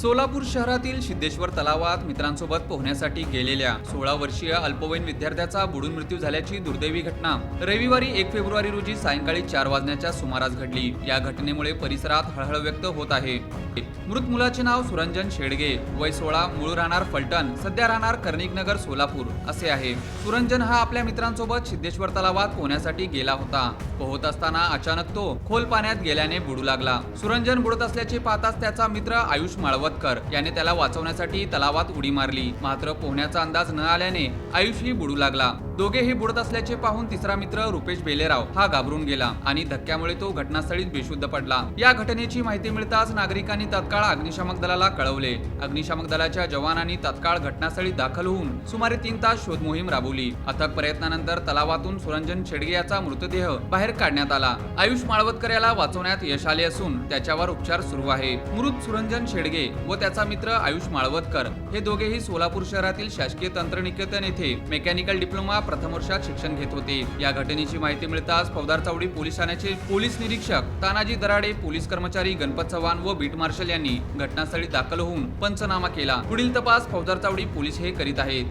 सोलापूर शहरातील सिद्धेश्वर तलावात मित्रांसोबत पोहण्यासाठी गेलेल्या 16 वर्षीय अल्पवयीन विद्यार्थ्याचा बुडून मृत्यू झाल्याची दुर्दैवी घटना रविवारी 1 फेब्रुवारी रोजी सायंकाळी 4 वाजण्याच्या सुमारास घडली। या घटनेमुळे परिसरात हळहळ व्यक्त होत आहे। मृत मुलाचे नाव सुरंजन शेडगे, वय 16, मूळ राहणार फलटण, सध्या राहणार कर्णिकनगर सोलापूर असे आहे। सुरंजन हा आपल्या मित्रांसोबत सिद्धेश्वर तलावात पोहण्यासाठी गेला होता। पोहत असताना अचानक तो खोल पाण्यात गेल्याने बुडू लागला। सुरंजन बुडत असल्याचे पाहताच त्याचा मित्र आयुष माळवतकर याने त्याला वाचवण्यासाठी तलावात उडी मारली, मात्र पोहण्याचा अंदाज न आल्याने आयुषही बुडू लागला। दोघेही बुडत असल्याचे पाहून तिसरा मित्र रुपेश बेलेराव हा घाबरून गेला आणि धक्क्यामुळे तो घटनास्थळीच बेशुद्ध पडला। या घटनेची माहिती मिळताच नागरिकांनी तत्काळ अग्निशामक दलाला कळवले। अग्निशामक दलाच्या जवानांनी तत्काळ घटनास्थळी दाखल होऊन सुमारे 3 तास शोध मोहीम राबवली। अथक प्रयत्नानंतर तलावातून सुरंजन शेडगे याचा मृतदेह बाहेर काढण्यात आला। आयुष माळवतकर याला वाचवण्यात यश आले असून त्याच्यावर उपचार सुरू आहे। मृत सुरंजन शेडगे व त्याचा मित्र आयुष माळवतकर हे दोघेही सोलापूर शहरातील शासकीय तंत्रनिकेतन येथे मेकॅनिकल डिप्लोमा प्रथम वर्षात शिक्षण घेत होते। या घटनेची माहिती मिळताच फौजदार चौडी पोलीस ठाण्याचे पोलीस निरीक्षक तानाजी दराडे, पोलीस कर्मचारी गणपत चव्हाण व बीट मार्शल यांनी घटनास्थळी दाखल होऊन पंचनामा केला। पुढील तपास फौजदार चौडी पोलीस हे करीत आहेत।